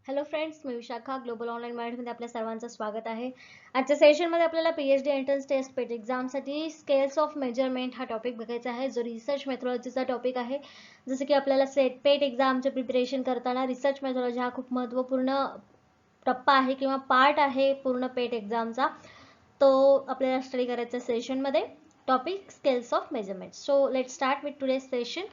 Hello friends, मी Vishakha global online मराठीमध्ये आपल्या सर्वांचं स्वागत आहे. आजच्या सेशनमध्ये आपल्याला PhD एंट्रन्स टेस्ट पेट एक्झामसाठी स्केल्स ऑफ मेजरमेंट हा टॉपिक बघायचा आहे, जो रिसर्च मेथॉलॉजीचा टॉपिक आहे. जसं की आपल्याला सेट पेट एक्झामचे प्रिपरेशन करताना रिसर्च मेथॉलॉजी हा खूप महत्त्वपूर्ण टप्पा आहे किंवा पार्ट आहे पूर्ण पेट एक्झामचा. तो आपल्याला स्टडी करायचा सेशनमध्ये. Topic scales of measurement. So let start with today's session.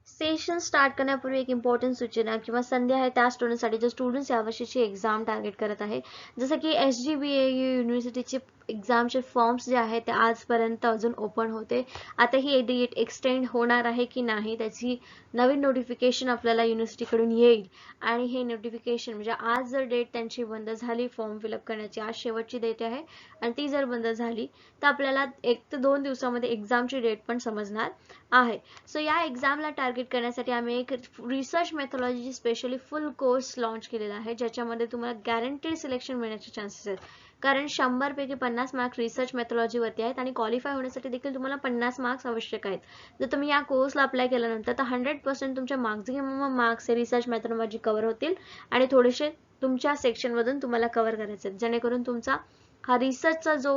Session start करण्यापूर्वी एक इम्पॉर्टंट सूचना किंवा संधी आहे त्या स्टुडंटसाठी जो स्टुडंट्स यावर्षीची एक्झाम टार्गेट करत आहे. जसं की SGBAU युनिव्हर्सिटीचे एक्झामचे फॉर्म्स जे आहेत ते आजपर्यंत अजून ओपन होते. आता ही डेट एक्सटेंड होणार आहे की नाही त्याची नवीन नोटिफिकेशन आपल्याला युनिव्हर्सिटीकडून येईल. आणि हे नोटिफिकेशन म्हणजे आज जर डेट त्यांची बंद झाली फॉर्म फिलअप करण्याची, आज शेवटची डेट आहे आणि ती जर बंद झाली तर आपल्याला 1 ते 2 दिवसामध्ये एक्झामची डेट पण समजणार आहे. सो या एक्झामला टार्गेट करण्यासाठी आम्ही एक research methodology specially full course launch केलेला आहे, ज्याच्यामध्ये तुम्हाला गॅरंटीड सिलेक्शन मिळण्याचे चान्सेस आहेत. कारण 100 पैकी 50 मार्क्स रिसर्च मेथॉलॉजी वरती आहेत आणि क्वालिफाय होण्यासाठी देखील तुम्हाला 50 मार्क्स आवश्यक आहेत. जर तुम्ही या कोर्सला अप्लाय केल्यानंतर तर 100% तुमच्या मॅक्झिमम मार्क्स हे रिसर्च मेथॉलॉजी कव्हर होतील आणि थोडेसे तुमच्या सेक्शन मधून तुम्हाला कव्हर करायचे आहेत, जेणेकरून तुमचा हा रिसर्चचा जो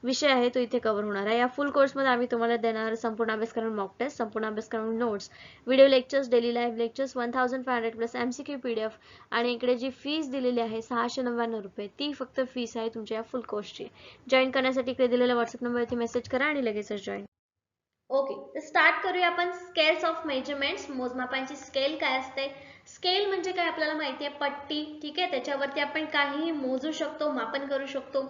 विषय आहे तो इथे कव्हर होणार आहे. या फुल कोर्समध्ये आम्ही तुम्हाला देणार संपूर्ण अभ्यासक्रम मॉक टेस्ट, संपूर्ण अभ्यासक्रम notes, video lectures, daily live lectures, 1500 plus MCQ PDF आणि इकडे जी फीस दिलेली आहे 699 रुपये, ती फक्त फीस आहे तुमच्या या फुल कोर्सची. जॉईन करण्यासाठी इकडे दिलेल्या व्हॉट्सअप नंबरवरती मेसेज करा आणि लगेचच जॉईन. ओके, तर स्टार्ट करूया आपण स्केल्स ऑफ मेजरमेंट्स. मोजमापांची स्केल काय असते? स्केल म्हणजे काय आपल्याला माहिती आहे, पट्टी. ठीक आहे, त्याच्यावरती आपण काहीही मोजू शकतो, मापन करू शकतो.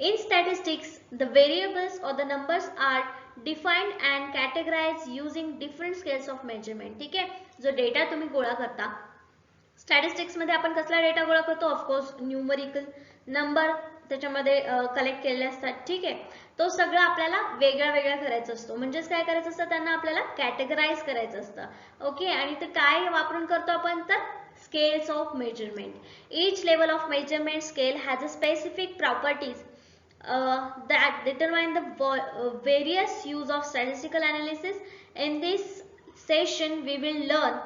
In statistics, the variables or the numbers are defined and categorized using different scales of measurement. ठीक आहे, जो डेटा तुम्ही गोळा करता स्टॅटिस्टिक्स मध्ये आपण कसला डेटा गोळा करतो? ऑफकोर्स न्यूमरिकल नंबर त्याच्यामध्ये कलेक्ट केलेले असतात. ठीक आहे, तो सगळं आपल्याला वेगळा वेगळा करायचा असतो. म्हणजेच काय करायचं असतं, त्यांना आपल्याला कॅटेगराइज करायचं असतं. ओके, आणि ते काय वापरून करतो आपण? तर scales of measurement. Each level of measurement scale has a specific properties that determine the various use of statistical analysis. In this session we will learn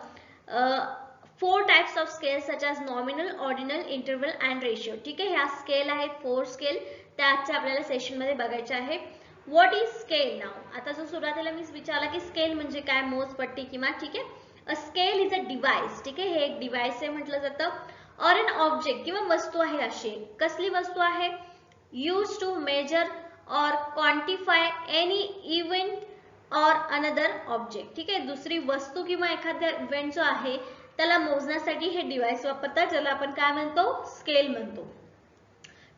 4 types of scales such as nominal, ordinal, interval and ratio. ठीक आहे, ह्या scale आहेत 4 scale, त्या आजच्या आपल्याला session मध्ये बघायच्या आहे. व्हॉट इज स्केल नाव? आता जो सुरुवातीला मी विचारला की स्केल म्हणजे काय, मोजपट्टी किंवा. ठीक आहे, a scale is a device. ठीक आहे, हे एक डिव्हाइस आहे म्हटलं जातं. ऑर एन ऑब्जेक्ट किंवा वस्तू आहे अशी. कसली वस्तू आहे? यूज टू मेजर और क्वांटिफाय एनी इव्हेंट और अनदर ऑब्जेक्ट. ठीक आहे, दुसरी वस्तू किंवा एखाद्या इव्हेंट जो आहे त्याला मोजण्यासाठी हे डिव्हाइस वापरतात, ज्याला आपण काय म्हणतो? स्केल म्हणतो.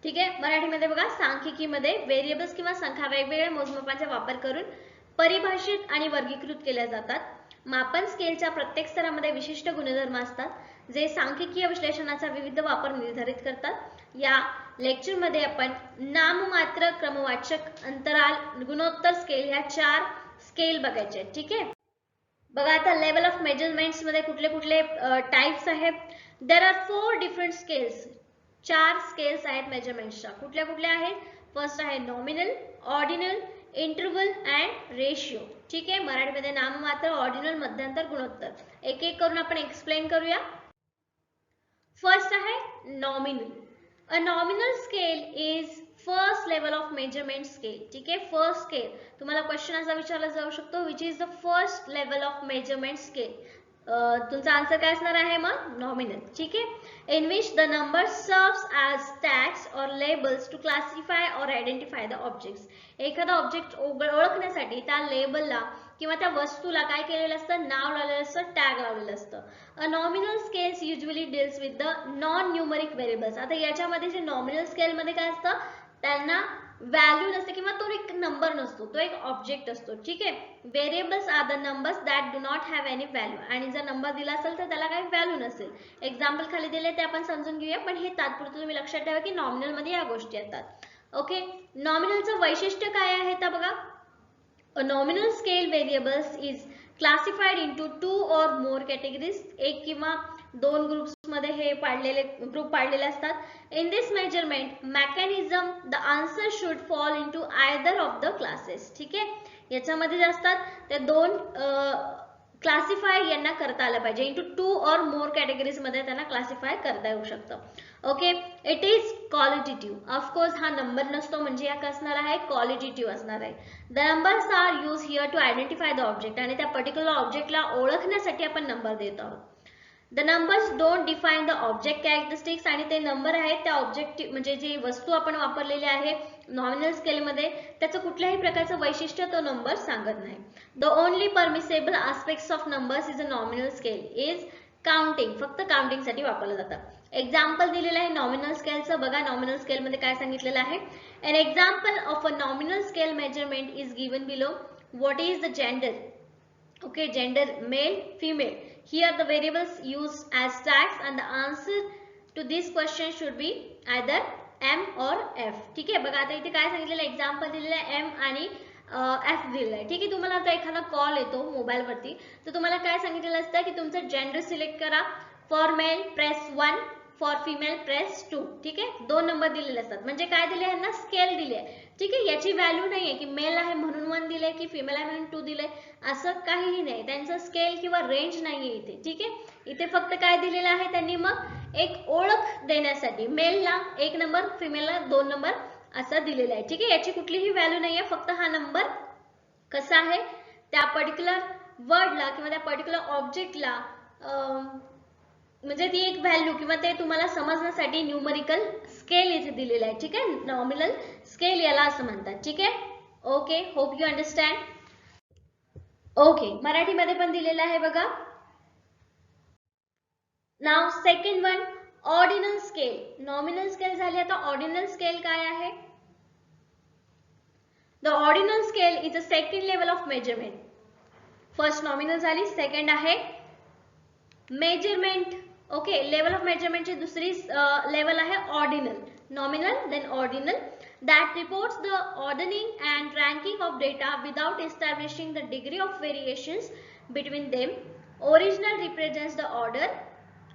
ठीक आहे, मराठीमध्ये बघा, सांख्यिकीमध्ये व्हेरिएबल्स किंवा संख्या वेगवेगळ्या मोजमापांचा वापर करून परिभाषित आणि वर्गीकृत केल्या जातात. मापन स्केलच्या प्रत्येक स्तरामध्ये विशिष्ट गुणधर्म असतात, जे सांख्यिकीय विश्लेषणाचा विविध वापर निर्धारित करतात. या लेक्चरमध्ये आपण नाममात्र, क्रमवाचक, अंतराल, गुणोत्तर स्केल या 4 स्केल बघायचे आहेत. ठीक आहे, बघा आता लेवल ऑफ मेजरमेंट्स मध्ये कुठले कुठले टाइप्स आहेत. There are 4 different scales. 4 scales आहेत मेजरमेंट्सच्या. कुठल्या कुठल्या आहेत? फर्स्ट आहे nominal, ordinal, interval and ratio. ठीक आहे, मराठीमध्ये नाममात्र, ऑर्डिनल, मध्यांतर, गुणोत्तर. एक एक करून आपण एक्सप्लेन करूया. फर्स्ट आहे nominal. A nominal scale is first level of measurement scale. ठीक आहे, फर्स्ट स्केल तुम्हाला क्वेश्चन असा विचारला जाऊ शकतो, which is the first level of measurement scale. तुमचा आन्सर काय असणार आहे मग? नॉमिनल. ठीक आहे, in which the number serves as tags और लेबल्स टू क्लासिफाय और आयडेंटिफाय द ऑब्जेक्ट्स. एखादा ऑब्जेक्ट ओळखण्यासाठी त्या लेबलला किंवा त्या वस्तूला काय केलेलं असतं? नाव लावलेलं असतं, टॅग लावलेलं असतं. A nominal scales usually deals with the non numeric variables. आता याच्यामध्ये जे नॉमिनल स्केल मध्ये काय असतं, त्यांना व्हॅल्यू नसते किंवा तो एक नंबर नसतो, तो एक ऑब्जेक्ट असतो. ठीक आहे, variables are the numbers that do not have any value. आणि जर नंबर दिला असेल तर त्याला काही व्हॅल्यू नसेल. एक्झाम्पल खाली दिले ते आपण समजून घेऊया, पण हे तात्पुरतं तुम्ही लक्षात ठेवा की नॉमिनल मध्ये या गोष्टी येतात. ओके, नॉमिनलचं वैशिष्ट्य काय आहे तर बघा, a nominal scale variables is classified into 2 or more categories. एक किंवा 2 ग्रुप्स मध्ये हे ग्रुप पाडलेले असतात. In this measurement mechanism the answer should fall into either of the classes. ठीक आहे, याच्यामध्ये जे असतात ते 2 क्लासिफाय यांना करता आलं पाहिजे. इंटू 2 और मोर कॅटेगरीज मध्ये त्यांना क्लासिफाय करता येऊ शकतं. Okay, it is qualitative. Of course हा नंबर नसतो, म्हणजे या असणार आहे क्वालिटेटिव्ह असणार आहे. The numbers are use here to identify the object, आणि त्या पर्टिक्युलर ऑब्जेक्टला ओळखण्यासाठी आपण नंबर देत आहोत. The numbers don't define the object characteristics, आणि ते नंबर आहेत त्या ऑब्जेक्ट म्हणजे जी वस्तू आपण वापरलेली आहे नॉमिनल स्केलमध्ये त्याचं कुठल्याही प्रकारचं वैशिष्ट्य तो नंबर सांगत नाही. The only permissible aspects of numbers is a nominal scale is counting. फक्त काउंटिंग साठी वापरलं जातं. एक्झाम्पल दिलेलं आहे नॉमिनल स्केलचं. बघा नॉमिनल स्केलमध्ये काय सांगितलेलं आहे. N example of a nominal scale measurement is given below. What is the gender? Okay, gender male, female. Here the variables used as tags, and the answer to this question should be either M or F. ठीक आहे, बघा आता इथे काय सांगितलेलं example दिलेलं आहे M आणि F दिलेलं आहे. ठीक आहे, तुम्हाला आता एखादा कॉल येतो मोबाईल वरती, तर तुम्हाला काय सांगितलेलं असतं की तुमचं जेंडर सिलेक्ट करा. For male press 1, for female press 2. ठीक आहे, 2 नंबर दिलेले असतात. म्हणजे काय दिले आहे ना, स्केल दिली आहे. ठीक आहे, याची व्हॅल्यू नाहीये की मेल आहे म्हणून 1 दिले की फिमेल आहे म्हणून 2 दिले, असं काहीही नाही. त्यांचं स्केल किंवा रेंज नाहीये इथे. ठीक आहे, इथे फक्त काय दिलेलं आहे त्यांनी मग एक ओळख देण्यासाठी मेलला 1 नंबर, फिमेलला 2 नंबर असं दिलेलं आहे. ठीक आहे, याची कुठलीही व्हॅल्यू नाहीये. फक्त हा नंबर कसा आहे त्या पर्टिक्युलर वर्डला किंवा त्या पर्टिक्युलर ऑब्जेक्टला म्हणजे ती एक व्हॅल्यू किंवा ते तुम्हाला समजण्यासाठी न्यूमरिकल स्केल इथे दिलेला आहे. ठीक आहे, नॉमिनल स्केल याला असं म्हणतात. ठीक आहे, okay, hope you understand. Okay, मराठीमध्ये पण दिलेलं आहे बघा. नाव second one, ordinal scale. Nominal scale झाली, आता ऑर्डिनल स्केल काय आहे? The ordinal scale is a second level of measurement. First nominal झाली, सेकंड आहे मेजरमेंट. ओके, लेवल ऑफ मेजरमेंटची दुसरी लेवल आहे ordinal. Nominal then ordinal, that reports the ordering and ranking of data without establishing the degree of variations between them. Original represents the order,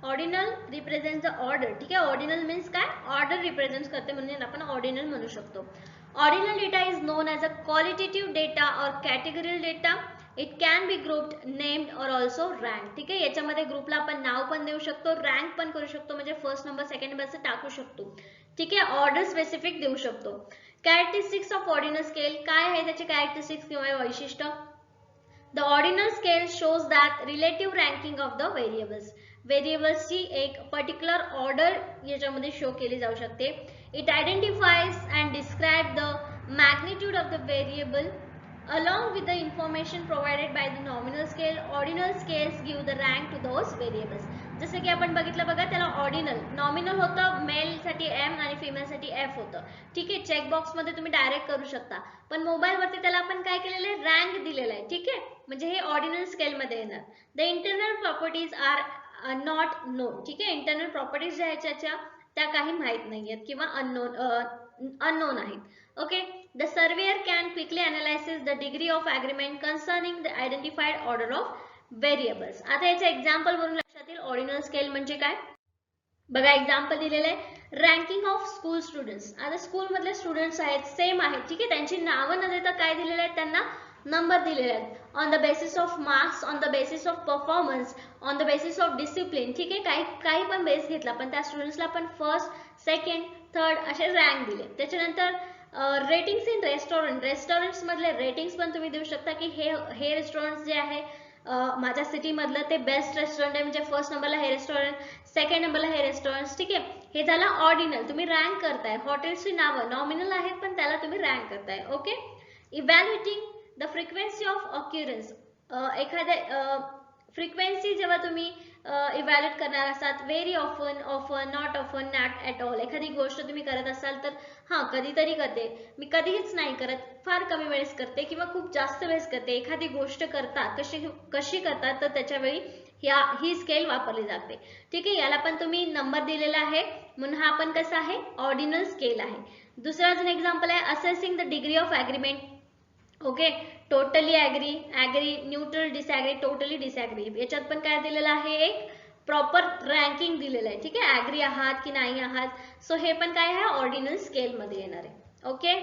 ordinal represents the order. ठीक आहे, ordinal means काय, order represents करते म्हणून आपण ordinal म्हणू शकतो. Ordinal data is known as a qualitative data or categorical data. It can be grouped, named or also ranked. ठीक आहे, याच्यामध्ये ग्रुपला आपण नाव पण देऊ शकतो, रँक पण करू शकतो, म्हणजे फर्स्ट नंबर सेकंड नंबर असं टाकू शकतो. ठीक आहे, ऑर्डर स्पेसिफिक देऊ शकतो. कॅरेक्टरिस्टिक्स ऑफ ऑर्डिनल स्केल काय आहे त्याचे कॅरेक्टरिस्टिक्स किंवा वैशिष्ट्य? The ordinal scale shows that relative ranking of the variables. व्हेरिएबल्सची एक पर्टिक्युलर ऑर्डर याच्यामध्ये शो केली जाऊ शकते. It identifies and describe the magnitude of the variable along with the information provided by the nominal scale. Ordinal scales give the rank to those variables. जसं की आपण बघितलं बघा, त्याला ऑर्डिनल, नॉमिनल होतं, मेल साठी M आणि फिमेल साठी F होतं. ठीक आहे, चेक बॉक्स मध्ये तुम्ही डायरेक्ट करू शकता, पण मोबाईल वरती त्याला आपण काय केलेलं आहे, रँक दिलेला आहे. ठीक आहे, म्हणजे हे ऑर्डिनल स्केल मध्ये येणार. The internal properties are not known. ठीक आहे, इंटरनल प्रॉपर्टीज ज्या आहेत त्या काही माहित नाहीयेत किंवा अननोन आहेत. Okay, the surveyor can quickly analyze the degree of agreement concerning the identified order of variables. आता याचे एक्झाम्पल वरून लक्षात येईल ऑर्डिनल स्केल म्हणजे काय. बघा एक्झाम्पल दिलेलं आहे, रँकिंग ऑफ स्कूल स्टुडंट्स. आता स्कूल मधले स्टुडंट्स आहेत, सेम आहेत. ठीक आहे, त्यांची नावं न देता काय दिलेलं आहे, त्यांना नंबर दिलेले आहेत. On the basis of marks, on the basis of performance, on the basis of discipline. ठीक आहे, काही पण बेस घेतला, पण त्या स्टुडंट्सला आपण फर्स्ट, सेकंड, थर्ड असे रँक दिले. त्याच्यानंतर रेटिंग्स इन रेस्टॉरंट. रेस्टॉरंट्स मधले रेटिंग्स पण तुम्ही देऊ शकता की हे रेस्टॉरंट जे आहे माझ्या सिटी मधलं ते बेस्ट रेस्टॉरंट आहे, म्हणजे फर्स्ट नंबरला हे रेस्टॉरंट, सेकंड नंबरला हे रेस्टॉरंट. ठीक आहे, हे झालं ऑर्डिनल, तुम्ही रँक करताय. हॉटेल्सची नावं नॉमिनल आहेत पण त्याला तुम्ही रँक करताय. Okay, evaluating the frequency of occurrence. एखाद्या फ्रिक्वेन्सी जेव्हा तुम्ही इव्हॅल्युएट करणार असाल, very often, often, not often, not at all. एखादी गोष्ट तुम्ही करत असाल तर हां कधीतरी करते, मी कधीच नाही करत, फार कमी वेळेस करते किंवा खूप जास्त वेळेस करते. एखादी गोष्ट करतात कशी करतात तर त्याच्या वेळी ही स्केल वापरली जाते. ठीक आहे, याला पण तुम्ही नंबर दिलेला आहे म्हणून हा पण कसा आहे, ऑर्डिनल स्केल आहे. दुसरा अजून एक्झाम्पल आहे, assessing the degree of agreement. Okay, totally agree, agree, neutral, disagree, totally disagree. याच्यात पण काय दिलेलं आहे, एक प्रॉपर रँकिंग दिलेलं आहे. ठीक आहे, ॲग्री आहात की नाही आहात. सो हे पण काय आहे, ऑर्डिनल स्केल मध्ये येणार आहे. ओके,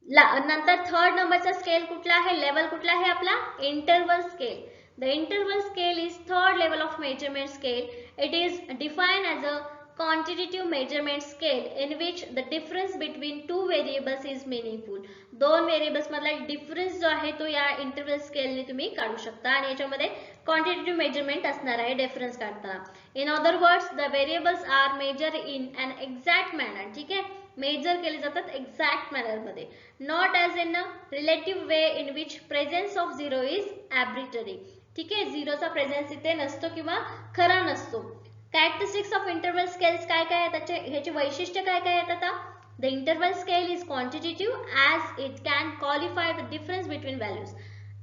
नंतर थर्ड नंबरचा स्केल कुठला आहे, लेवल कुठला आहे आपला, interval scale. The interval scale is third level of measurement scale. It is defined as a quantitative measurement scale in which the difference between two variables is meaningful. दोन variables मधला difference जो आहे तो या interval स्केलने तुम्ही काढू शकता आणि याच्यामध्ये क्वांटिटेटिव्ह मेजरमेंट असणार आहे डिफरन्स काढताना. In other words the variables are measure in an exact manner. ठीक आहे, मेजर केले जातात एक्झॅक्ट मॅनर मध्ये, not as in a relative way in which presence of zero is arbitrary. ठीक आहे, झिरोचा प्रेझेन्स इथे नसतो किंवा खरा नसतो. कॅरेक्टरिस्टिक्स ऑफ इंटरवल स्केल्स काय काय आहेत, ह्याचे वैशिष्ट्य काय काय आहेत आता. The interval scale is quantitative as it can qualify the difference between values.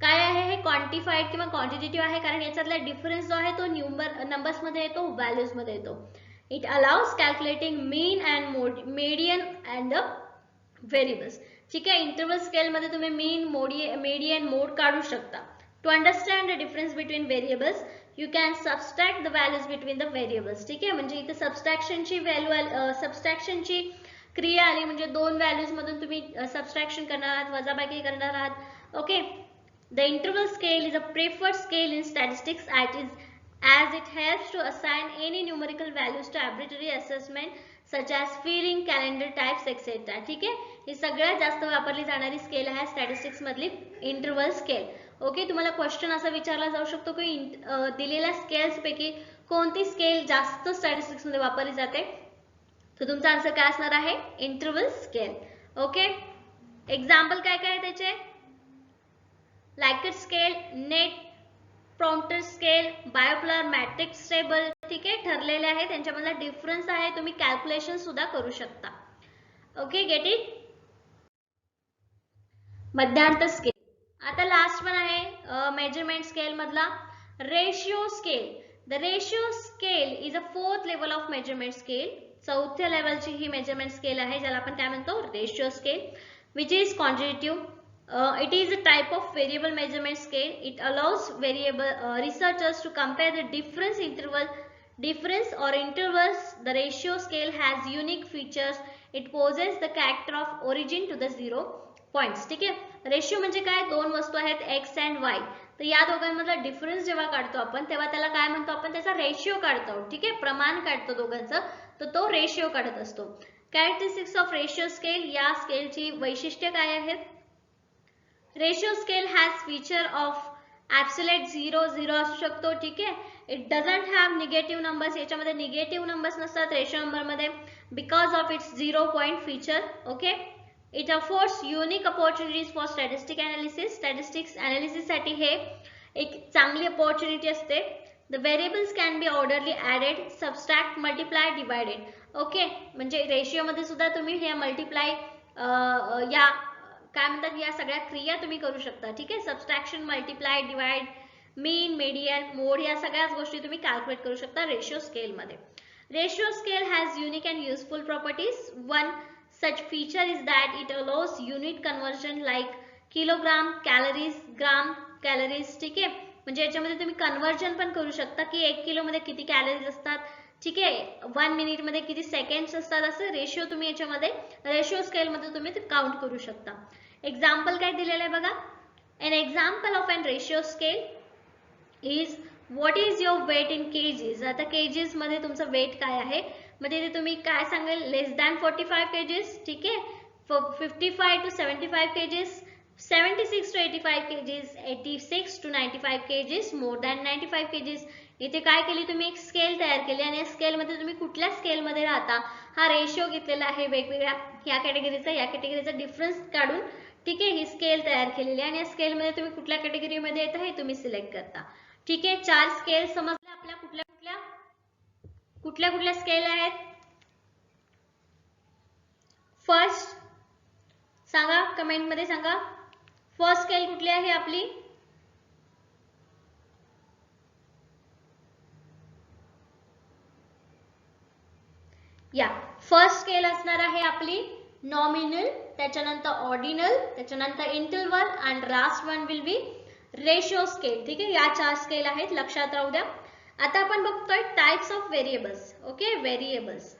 काय आहे हे, क्वांटिफाईड किंवा क्वांटिटेटिव्ह आहे कारण याच्यातला डिफरन्स जो आहे तो नंबर्स मध्ये येतो, व्हॅल्यूज मध्ये येतो. It allows calculating mean and median and the variables. ठीक आहे, इंटरवल स्केल मध्ये तुम्ही मीन, मेडियन, मोड काढू शकता. To understand the difference between variables you can subtract the values between the variables. ठीक आहे, म्हणजे इथे सबस्ट्रॅक्शनची क्रिया आली, म्हणजे दोन व्हॅल्यूज मधून तुम्ही सबस्ट्रॅक्शन करणार आहात, वजाबाकी करणार आहात. Okay, the interval scale is a preferred scale in statistics as it helps to assign any numerical values to arbitrary assessment such as feeling, calendar types etc. ठीक आहे, ही सगळ्यात जास्त वापरली जाणारी स्केल आहे स्टॅटिस्टिक्स मधली इंटरवल स्केल. ओके, तुम्हाला question असा विचारला जाऊ शकतो की दिलेल्या स्केल्स पैकी कोणती स्केल जास्त स्टॅटिस्टिक्स मध्ये वापरली जाते, तर तुमचा आन्सर काय असणार आहे, इंटरवल स्केल. ओके, एक्झाम्पल काय काय आहे त्याचे, Likert scale, net prompter scale, bipolar matrix table. ठीक आहे, ठरलेले आहे, त्यांच्यामधला डिफरन्स आहे, तुम्ही कॅल्क्युलेशन सुद्धा करू शकता. Okay, get it. मध्यांतर स्केल. आता लास्ट वन आहे मेजरमेंट स्केल मधला ratio scale. The ratio scale is a fourth level of measurement scale. चौथ्या लेवलची ही मेजरमेंट स्केल आहे, ज्याला आपण काय म्हणतो, ratio scale, which is quantitative. It is a type of variable measurement scale. It allows researchers to compare the difference or intervals. The ratio scale has unique features. It poses the character of origin to the 0 points. ठीक आहे, ratio म्हणजे काय, दोन वस्तू आहेत x and y, तर या दोघांमधला डिफरन्स जेव्हा काढतो आपण तेव्हा त्याला काय म्हणतो, आपण त्याचा रेशियो काढतो. ठीक आहे, प्रमाण काढतो दोघांचं, तर तो रेशियो काढत असतो. कॅरेक्टरिस्टिक्स ऑफ रेशियो स्केल, या स्केलची वैशिष्ट्य काय आहेत. Ratio scale has feature of absolute 0 असू शकतो. ठीक आहे, it doesn't have negative numbers, याच्यामध्ये निगेटिव्ह नंबर्स नसतात रेशियो नंबर मध्ये, because of its 0 point feature. Okay, it affords unique opportunities for statistic analysis. Statistics analysis साठी हे एक चांगली अपॉर्च्युनिटी असते. The variables can be orderly added, subtract, multiply, divided. Okay, म्हणजे ratio मध्ये सुद्धा तुम्ही हे मल्टिप्लाय या काय म्हणतात या सगळ्या क्रिया तुम्ही करू शकता. ठीक आहे, सबस्ट्रॅक्शन, मल्टिप्लाय, डिवाइड, मीन, मेडियन, मोड, या सगळ्याच गोष्टी तुम्ही कॅल्क्युलेट करू शकता रेशियो स्केल मध्ये. Ratio scale has unique and useful properties. One such feature is that it allows unit conversion like kilogram, calories, gram, calories. ठीक आहे, म्हणजे याच्यामध्ये तुम्ही कन्वर्जन पण करू शकता की 1 किलो मध्ये किती कॅलरीज असतात. ठीक आहे, 1 मिनिट मध्ये किती सेकंड्स असतात, असं रेशियो तुम्ही याच्यामध्ये रेशियो स्केल मध्ये तुम्ही काउंट करू शकता. एक्झाम्पल काय दिलेलं आहे बघा. An example of an ratio scale is what is your weight in kgs. आता केजीज मध्ये तुमचं वेट काय आहे, म्हणजे इथे तुम्ही काय सांगाल, लेस दॅन 45 केजीस. ठीक आहे, 55 to 75 kgs, 76 to 85 kgs, 86 to 95 kgs, more than 95 kgs. इथे काय केली, तुम्ही एक स्केल तयार केली आणि या स्केल मध्ये तुम्ही कुठल्या स्केल मध्ये राहता हा रेशियो घेतलेला आहे, वेगवेगळ्या या कॅटेगरीचा डिफरन्स काढून. ठीक आहे, ही स्केल तयार केलेली आहे आणि या स्केल मध्ये तुम्ही कुठल्या कॅटेगरी मध्ये येता हे तुम्ही सिलेक्ट करता. ठीक आहे, 4 स्केल समजल्या आपल्या. कुठल्या स्केल आहेत. फर्स्ट सांगा, कमेंट मध्ये सांगा, फर्स्ट स्केल कुठली आहे आपली. या फर्स्ट स्केल असणार आहे आपली नॉमिनल, त्याच्यानंतर ऑर्डिनल, त्याच्यानंतर interval and last one will be ratio scale. ठीक आहे, या 4 स्केल आहेत, लक्षात राहू द्या. आता आपण बघतोय types of variables. Okay, variables.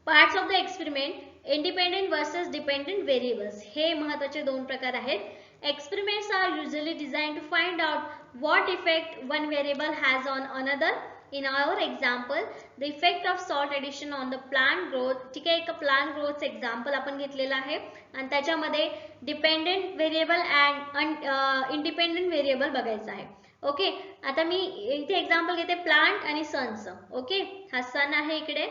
Parts of the experiment, independent versus dependent variables, हे महत्त्वाचे दोन प्रकार आहेत. Experiments are usually design to find out what effect one variable has on another. In our example the effect of salt addition on the plant growth. ठीक आहे, एक plant ग्रोथचं example आपण घेतलेलं आहे आणि त्याच्यामध्ये dependent variable and independent variable बघायचं आहे. ओके, आता मी इथे एक्झाम्पल घेते प्लांट आणि सनचं. ओके, हा सन आहे इकडे,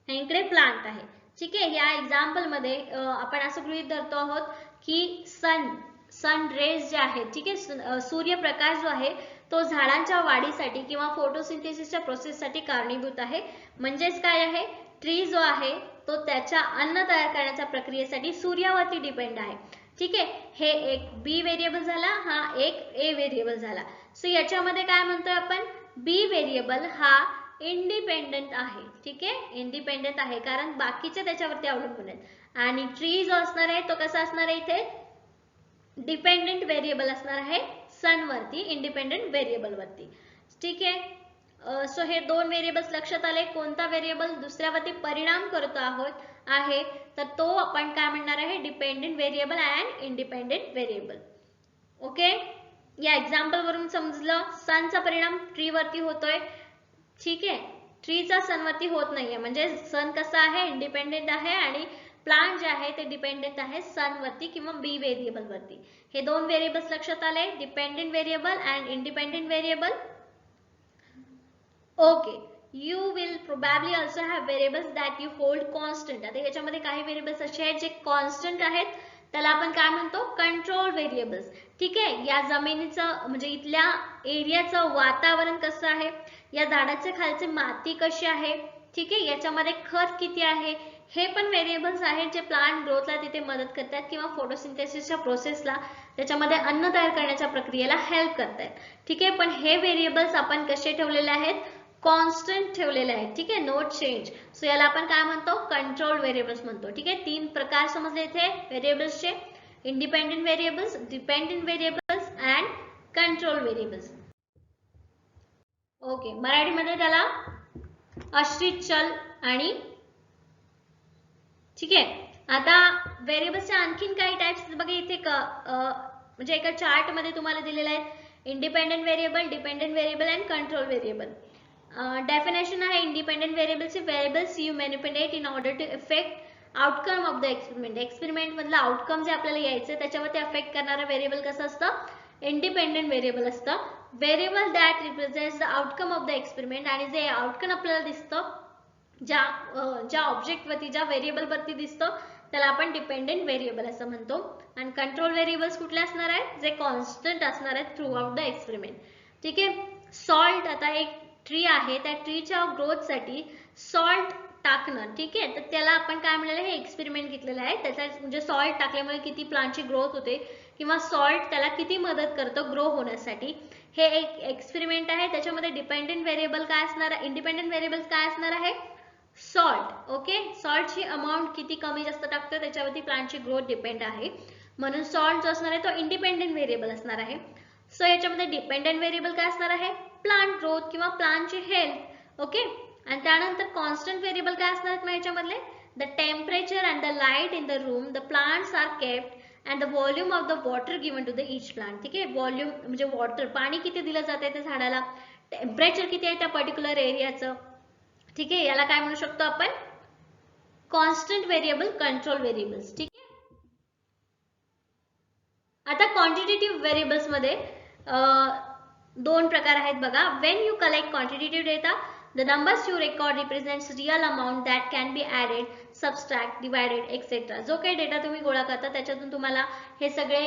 इकडे प्लांट आहे. ठीक आहे, या एक्झाम्पल मध्ये आपण असं गृहीत धरतो आहोत की सन रेज जे आहेत, ठीक आहे, सूर्यप्रकाश जो आहे तो झाडांच्या वाढीसाठी किंवा फोटोसिंथेसिसच्या प्रोसेससाठी कारणीभूत आहे. म्हणजेच काय आहे, ट्री जो आहे तो त्याच्या अन्न तयार करण्याच्या प्रक्रियेसाठी सूर्यावरती डिपेंड आहे. ठीक आहे, हे एक बी व्हेरिएबल झाला, हा एक ए व्हेरिएबल झाला. सो याच्यामध्ये काय म्हणतोय आपण, बी व्हेरिएबल हा इंडिपेंडेंट आहे. ठीक आहे, इंडिपेंडेंट आहे कारण बाकीचे त्याच्यावरती अवलंबून आहेत. आणि ट्री जो असणार आहे तो कसा असणार आहे, इथे डिपेंडेंट व्हेरिएबल असणार आहे सन वरती, इंडिपेंडेंट व्हेरिएबल वरती. ठीक आहे, सो हे दोन व्हेरिएबल्स लक्षात आले. कोणता व्हेरिएबल दुसऱ्यावरती परिणाम करतो आहोत आहे तर तो आपण काय म्हणणार आहे, dependent variable and independent variable. Okay, या एक्झाम्पल वरून समजलं सनचा परिणाम ट्री वरती होतोय. ठीक आहे, ट्रीचा सनवरती होत नाहीये, म्हणजे सन कसा आहे, इंडिपेंडेंट आहे आणि प्लांट जे आहे ते डिपेंडेंट आहे सनवरती किंवा बी व्हेरिएबल वरती. हे दोन व्हेरिएबल्स लक्षात आले, dependent variable and independent variable. Okay, you will probably also have variables that you hold constant. आता याच्यामध्ये काही व्हेरिएबल्स असे आहेत जे कॉन्स्टंट आहेत, त्याला आपण काय म्हणतो, कंट्रोल व्हेरिएबल्स. ठीक आहे, या जमिनीचं म्हणजे इथल्या एरियाचं वातावरण कसं आहे, या झाडाचे खालचे माती कशी आहे, ठीक आहे, याच्यामध्ये खत किती आहे, हे पण व्हेरिएबल्स आहेत जे प्लांट ग्रोथला तिथे मदत करतात किंवा फोटोसिंथेसिसच्या प्रोसेसला, त्याच्यामध्ये अन्न तयार करण्याच्या प्रक्रियेला हेल्प करतात. ठीक आहे, पण हे व्हेरिएबल्स आपण कसे ठेवलेले आहेत, कॉन्स्टंट ठेवलेले आहेत. ठीक आहे, नो चेंज. सो याला आपण काय म्हणतो, कंट्रोल व्हेरिएबल्स म्हणतो. ठीक आहे, तीन प्रकार समजले इथे व्हेरिएबल्सचे, independent variables, dependent variables and control variables. Okay, मराठीमध्ये त्याला आश्रित चल आणि. ठीक आहे, आता व्हेरिएबल्सचे आणखीन काही टाइप्स बघा इथे म्हणजे एका चार्ट मध्ये तुम्हाला दिलेले आहेत, independent variable, dependent variable and control variable. Definition आहे इंडिपेंडेंट व्हेरिएबल्सचे, variables you manipulate in order to effect outcome of the experiment. Experiment मधला आउटकम जे आपल्याला यायचं त्याच्यावरती अफेक्ट करणारा व्हेरिएबल कसं असतं, इंडिपेंडेंट व्हेरिएबल असतं. Variable that represents the outcome of the experiment, आणि जे आउटकम आपल्याला दिसतं ज्या ऑब्जेक्ट वरती, ज्या व्हेरिएबल वरती दिसतं त्याला आपण डिपेंडेंट व्हेरिएबल असं म्हणतो. आणि कंट्रोल व्हेरिएबल्स कुठले असणार आहेत, जे कॉन्स्टंट असणार आहेत थ्रू आउट द एक्सपेरिमेंट. ठीक आहे, सॉल्ट, आता एक ट्री आहे, त्या ट्रीच्या ग्रोथसाठी सॉल्ट टाकणं. ठीक आहे, तर त्याला आपण काय म्हणलेलं आहे, हे एक्सपेरिमेंट घेतलेलं आहे, त्याचा म्हणजे सॉल्ट टाकल्यामुळे किती प्लांटची ग्रोथ होते किंवा सॉल्ट त्याला किती मदत करतं ग्रो होण्यासाठी, हे एक एक्सपेरिमेंट आहे. त्याच्यामध्ये डिपेंडेंट व्हेरिएबल काय असणार, इंडिपेंडेंट व्हेरिएबल्स काय असणार आहे, सॉल्ट. ओके, सॉल्टची अमाऊंट किती कमी जास्त टाकतो त्याच्यावरती प्लांटची ग्रोथ डिपेंड आहे, म्हणून सॉल्ट जो असणार आहे तो इंडिपेंडेंट व्हेरिएबल असणार आहे. सो याच्यामध्ये डिपेंडेंट व्हेरिएबल काय असणार आहे, प्लांट ग्रोथ किंवा प्लांटची हेल्थ. ओके, आणि त्यानंतर कॉन्स्टंट व्हेरिएबल काय असणार आहेत, याच्यामधले the temperature and the light in the room, the plants are kept and the volume of the water given to the each plant. ठीक आहे, व्हॉल्यूम म्हणजे वॉटर, पाणी किती दिलं जाते त्या झाडाला, टेम्परेचर किती आहे त्या पर्टिक्युलर एरियाचं. ठीक आहे, याला काय म्हणू शकतो आपण, कॉन्स्टंट व्हेरिएबल, कंट्रोल व्हेरिएबल्स. ठीक आहे, आता क्वांटिटेटिव्ह व्हेरिएबल्स मध्ये दोन प्रकार आहेत बघा. When you collect quantitative data, the numbers you record represents real amount that can be added, subtract, divided, etc. जो काही डेटा तुम्ही गोळा करता त्याच्यातून तुम्हाला हे सगळे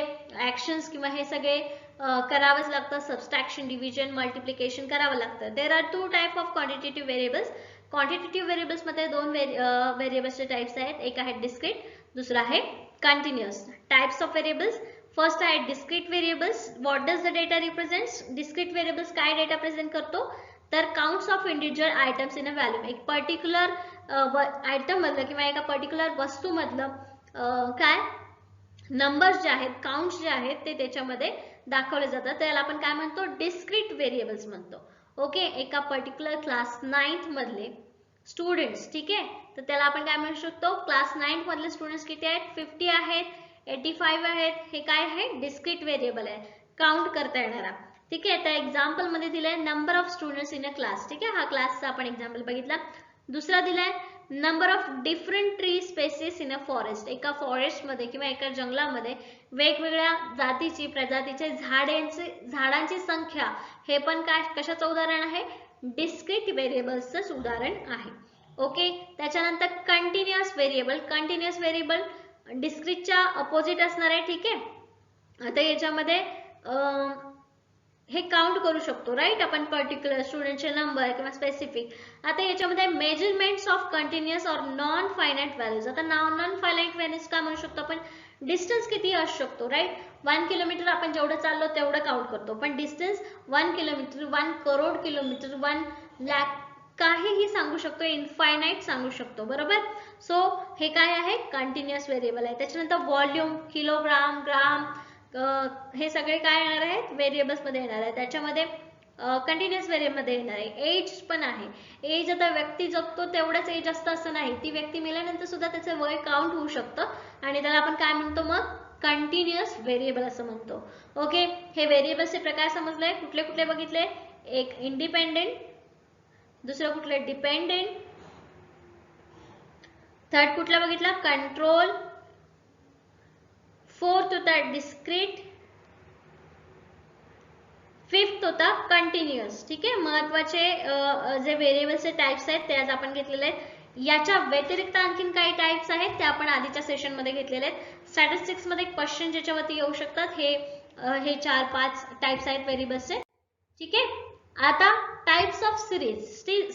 ऍक्शन्स किंवा हे सगळे करावंच लागतं, सबस्ट्रॅक्शन, डिव्हिजन, मल्टिप्लिकेशन करावं लागतं. There are two type of quantitative variables. Quantitative variables मध्ये दोन व्हेरिएबल्सचे टाइप्स आहेत, एक आहे डिस्क्रीट, दुसरा आहे continuous. Types of variables, first आहे discrete variables. What does the data represents, discrete variables काय डेटा प्रेझेंट करतो, तर counts of individual items in a volume. एक पर्टिक्युलर आयटम मधलं किंवा एका पर्टिक्युलर वस्तू मधलं काय नंबर्स जे आहेत, काउंट्स जे आहेत ते त्याच्यामध्ये दाखवले जातात, त्याला आपण काय म्हणतो, डिस्क्रीट व्हेरिएबल्स म्हणतो. ओके, एका पर्टिक्युलर क्लास 9th मधले स्टुडंट्स, ठीक आहे. तर त्याला आपण काय म्हणू शकतो, क्लास 9 मधले स्टुडंट्स किती आहेत, 50 आहेत, 85 आहेत. हे काय आहे, डिस्क्रीट व्हेरिएबल आहे, काउंट करता येणारा. ठीक आहे. त्या एक्झाम्पल मध्ये दिलाय number of students in a class. ठीक आहे, हा क्लासचा आपण एक्झाम्पल बघितला. दुसरा दिलाय number of different tree species in a forest. एका फॉरेस्ट मध्ये किंवा एका जंगलामध्ये वेगवेगळ्या जातीची प्रजातीचे झाडांची संख्या. हे पण काय कशाचं उदाहरण आहे, डिस्क्रीट व्हेरिएबल्सच उदाहरण आहे. ओके. त्याच्यानंतर कंटिन्युअस व्हेरिएबल. कंटिन्युअस व्हेरिएबल डिस्क्रीटच्या अपोजिट असणार आहे. ठीक आहे. आता याच्यामध्ये हे काउंट करू शकतो, राईट, आपण पर्टिक्युलर स्टुडंटचे नंबर किंवा स्पेसिफिक. आता याच्यामध्ये मेजरमेंट्स ऑफ कंटिन्युअस और नॉन फायनाइट व्हॅल्यूज. आता नॉन फायनाइट व्हॅल्यूज काय म्हणू शकतो आपण, डिस्टन्स किती असू शकतो, राईट. 1 किलोमीटर आपण जेवढं चाललो तेवढं काउंट करतो, पण distance 1 kilometre, 1 crore kilometre, 1 lakh, काहीही सांगू शकतो, इनफायनाइट सांगू शकतो, बरोबर. सो हे काय आहे, कंटिन्युअस व्हेरिएबल आहे. त्याच्यानंतर व्हॉल्यूम, किलोग्राम, ग्राम, हे सगळे काय येणार आहेत, व्हेरिएबल्स मध्ये येणार आहे. त्याच्यामध्ये कंटिन्युअस व्हेरिएबल मध्ये येणार आहे. एज पण आहे. एज आता व्यक्ती जगतो तेवढंच एज असतं असं नाही, ती व्यक्ती मेल्यानंतर सुद्धा त्याचं वय काउंट होऊ शकतं आणि त्याला आपण काय म्हणतो मग, कंटिन्युअस व्हेरिएबल असं म्हणतो. ओके. हे व्हेरिएबल्सचे प्रकार समजले, कुठले कुठले बघितले, एक इंडिपेंडेंट, दुसरं कुठले डिपेंडेंट, थर्ड कुठला बघितला, कंट्रोल, फोर्थ होता डिस्क्रीट, फिफ्थ होता कंटिन्युअस. ठीक आहे. महत्वाचे जे व्हेरिएबल्सचे टाइप्स आहेत ते आज आपण घेतलेले आहेत. याच्या व्यतिरिक्त आणखीन काही टाइप्स आहेत ते आपण आधीच्या सेशन मध्ये घेतलेले आहेत. स्टॅटिस्टिक्स मध्ये क्वेश्चन ज्याच्यावरती येऊ शकतात, हे 4-5 टाइप्स आहेत व्हेरिएबल्सचे. ठीक आहे. आता टाइप्स ऑफ सिरीज.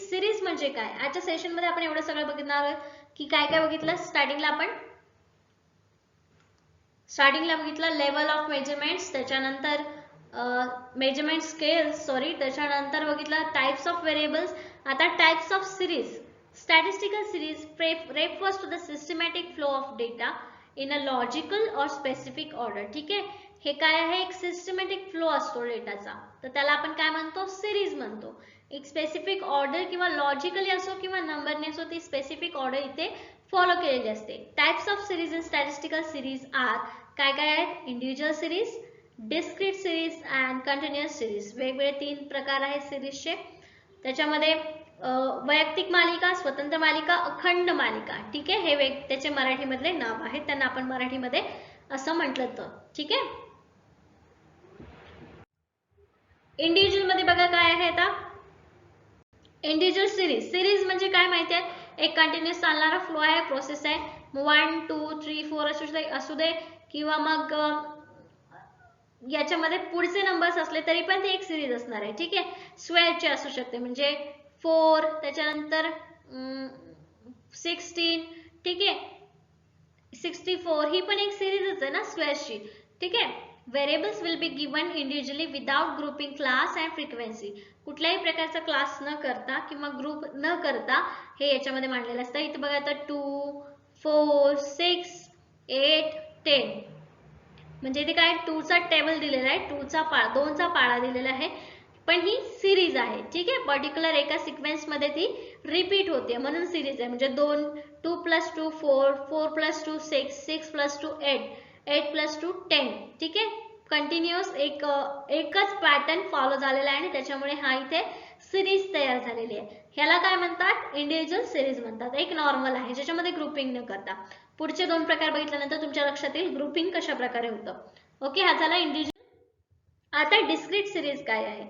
सिरीज म्हणजे काय, आजच्या सेशन मध्ये आपण एवढं सगळं बघणार आहोत की काय काय बघितलं. स्टार्टिंगला बघितलं लेवल ऑफ मेजरमेंट्स, त्याच्यानंतर मेजरमेंट स्केल्स, त्याच्यानंतर बघितलं टाइप्स ऑफ व्हेरिएबल्स. आता types of series. Statistical series refers to the systematic flow of data in a logical or specific order. ठीक आहे. हे काय आहे, एक सिस्टमॅटिक फ्लो असतो डेटाचा, तर त्याला आपण काय म्हणतो, सिरीज म्हणतो. एक स्पेसिफिक ऑर्डर किंवा लॉजिकली असो किंवा नंबरने असो, ती स्पेसिफिक ऑर्डर इथे फॉलो केलेली असते. Types of series in statistical series are, काय काय आहेत, individual series, discrete series and continuous series. वेगवेगळे 3 प्रकार आहेत सिरीजचे. त्याच्यामध्ये वैयक्तिक मालिका, स्वतंत्र मालिका, अखंड मालिका. ठीक आहे. हे त्याचे मराठीमधले नाव आहेत, त्यांना आपण मराठीमध्ये असं म्हटलं तर. ठीक आहे. इंडिव्हिज्युअल मध्ये बघा काय आहे. आता इंडिव्हिज्युअल सिरीज. सिरीज म्हणजे काय माहिती आहे, एक कंटिन्युअस चालणारा फ्लो आहे, प्रोसेस आहे. 1 2 3 4 असू दे किंवा मग याच्यामध्ये पुढचे नंबर्स असले तरी पण ते एक सिरीज असणार आहे. ठीक आहे. स्क्वेअरचे असू शकते, म्हणजे 4, त्याच्यानंतर 16, ठीक आहे, 64, ही पण एक सिरीजच आहे ना स्क्वेअरची. ठीक आहे. Variables will be given individually without grouping class and frequency. कुठल्याही प्रकारचा क्लास न करता किंवा ग्रुप न करता हे याच्यामध्ये मांडलेलं असतं. इथे बघा आता 2 4 6 8 10, म्हणजे इथे काय 2 चा टेबल दिलेला आहे, 2 चा पाळा दिलेला आहे, पण ही सिरीज आहे. ठीक आहे. पर्टिक्युलर एका सिक्वेन्स मध्ये ती रिपीट होते म्हणून सिरीज आहे. म्हणजे 2 + 2 4 4 + 2 6 6 + 2 8 8 + 2 10. ठीक आहे. कंटिन्युअस एकच पॅटर्न फॉलो झालेला आहे आणि त्याच्यामुळे हा इथे सिरीज तयार झालेली आहे. ह्याला काय म्हणतात, इंडिव्हिज्युअल सिरीज म्हणतात. एक नॉर्मल आहे ज्याच्यामध्ये ग्रुपिंग न करता. पुढचे 2 प्रकार बघितल्यानंतर तुमच्या लक्षात येईल ग्रुपिंग कशा प्रकारे होतं. ओके. हा झाला इंडिव्हिज्युअल. आता डिस्क्रीट सिरीज काय आहे.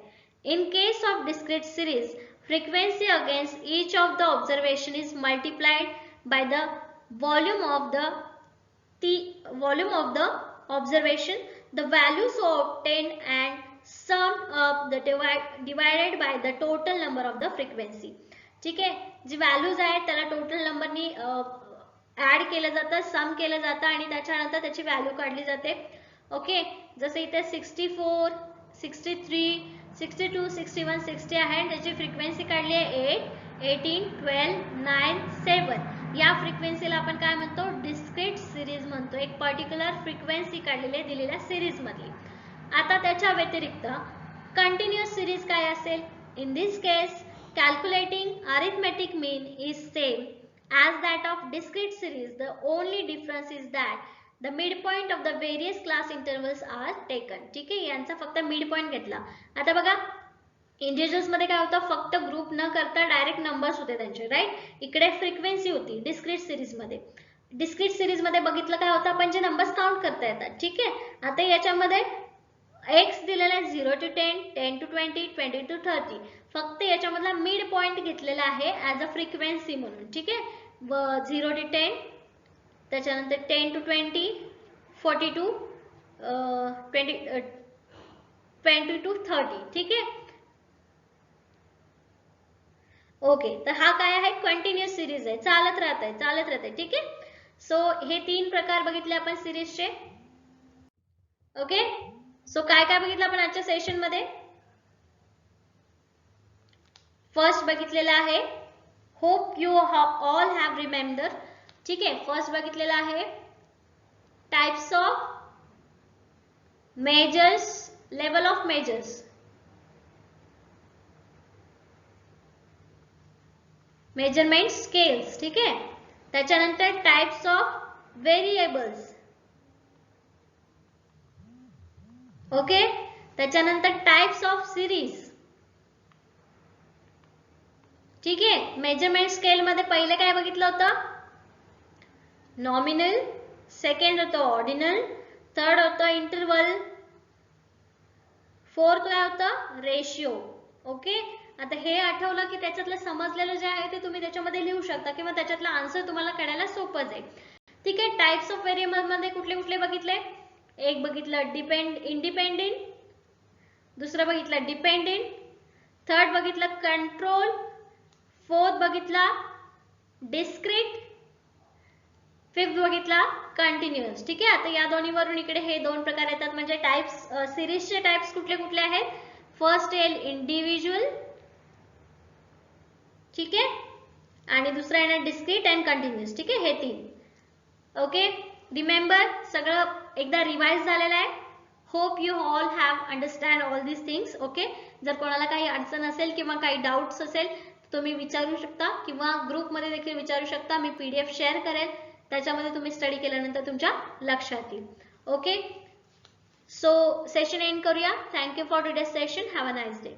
In case of discrete series, frequency against each of the observation is multiplied by the volume of the observation. The values are obtained and summed up the divided by the total number of the frequency. ठीक आहे. जी values आहेत त्याला total नंबरनी add केलं जातं, सम केलं जातं आणि त्याच्यानंतर त्याची व्हॅल्यू काढली जाते. ओके. जसं इथे 64 63 62 61 60 आहे आणि त्याची फ्रिक्वेन्सी काढली आहे 8 18 12 9 7. या फ्रिक्वेन्सीला आपण काय म्हणतो, डिस्क्रीट सिरीज म्हणतो. एक पर्टिक्युलर फ्रिक्वेन्सी काढलेली आहे दिलेल्या सिरीज मधली. आता त्याच्या व्यतिरिक्त कंटिन्युअस सिरीज काय असेल. In this case calculating arithmetic mean is same as that of discrete series. The only difference is that the midpoint of the various class intervals are taken. ठीक आहे, यांचा फक्त midpoint घेतला. आता बघा इंटिजर्स मध्ये काय होतं, फक्त ग्रुप न करता डायरेक्ट नंबर्स होते त्यांचे, राईट. इकडे फ्रिक्वेन्सी होती डिस्क्रीट सिरीज मध्ये. डिस्क्रीट सिरीज मध्ये बघितलं काय होतं, आपण जे नंबर्स काउंट करता येतात. ठीक आहे, आता याच्यामध्ये एक्स दिलेला आहे 0 to 10, 10 to 20, 20 to 30. फक्त याच्यामधला मिड पॉइंट घेतलेला आहे ऍज अ फ्रिक्वेन्सी म्हणून. ठीक आहे, 0 to 10, त्याच्यानंतर 10 to 20, 40 to 20 to 30. ठीक आहे, ओके. तर हा काय आहे, कंटिन्युअस सिरीज आहे, चालत राहते. ठीक आहे, सो हे 3 प्रकार बघितले आपण सिरीजचे. ओके, सो काय काय बघितलं आपण आजच्या सेशन मध्ये. फर्स्ट बघितलेलं आहे, hope you all have remember. ठीक आहे, फर्स्ट बघितलेलं आहे types of measures, level of measures, measurement scales. ठीक आहे, त्याच्यानंतर टाइप्स ऑफ व्हेरिएबल्स. ओके, त्याच्यानंतर टाइप्स ऑफ सिरीज. ठीक आहे, मेजरमेंट स्केल मध्ये पहिले काय बघितलं होतं, नॉमिनल, सेकंड होतं ऑर्डिनल, थर्ड होतं इंटरवल, फोर्थ काय होतं रेशियो. ओके, आता हे आठवलं की त्याच्यातलं समजलेलं जे आहे ते तुम्ही त्याच्यामध्ये लिहू शकता किंवा त्याच्यातला आन्सर तुम्हाला काढायला सोपं जाईल. ठीक आहे, टाइप्स ऑफ व्हेरिएबल मध्ये कुठले कुठले बघितले, एक बघितलं इंडिपेंडेंट, दुसरं बघितलं डिपेंडेंट, थर्ड बघितलं कंट्रोल, फोर्थ बघितला डिस्क्रीट, फिफ्थ बघितला कंटिन्युअस. ठीक आहे, आता या दोन्हीवरून इकडे हे 2 प्रकार येतात. म्हणजे टाइप्स, सिरीजचे टाइप्स कुठले कुठले आहेत, फर्स्ट येईल इंडिव्हिज्युअल. ठीक आहे, आणि दुसरा येणार डिस्क्रीट अँड कंटिन्युअस. ठीक आहे, हे 3. ओके, रिमेंबर, सगळं एकदा रिवाइज झालेलं आहे. Hope you all have understand all this things. Okay, जर कोणाला काही अडचण असेल किंवा काही डाऊट्स असेल तुम्ही विचारू शकता किंवा ग्रुपमध्ये देखील विचारू शकता. मी PDF शेअर करेल, त्याच्यामध्ये तुम्ही स्टडी केल्यानंतर तुमच्या लक्षात येईल. ओके, सो सेशन एंड करूया. Thank you for today's session. Have a nice day.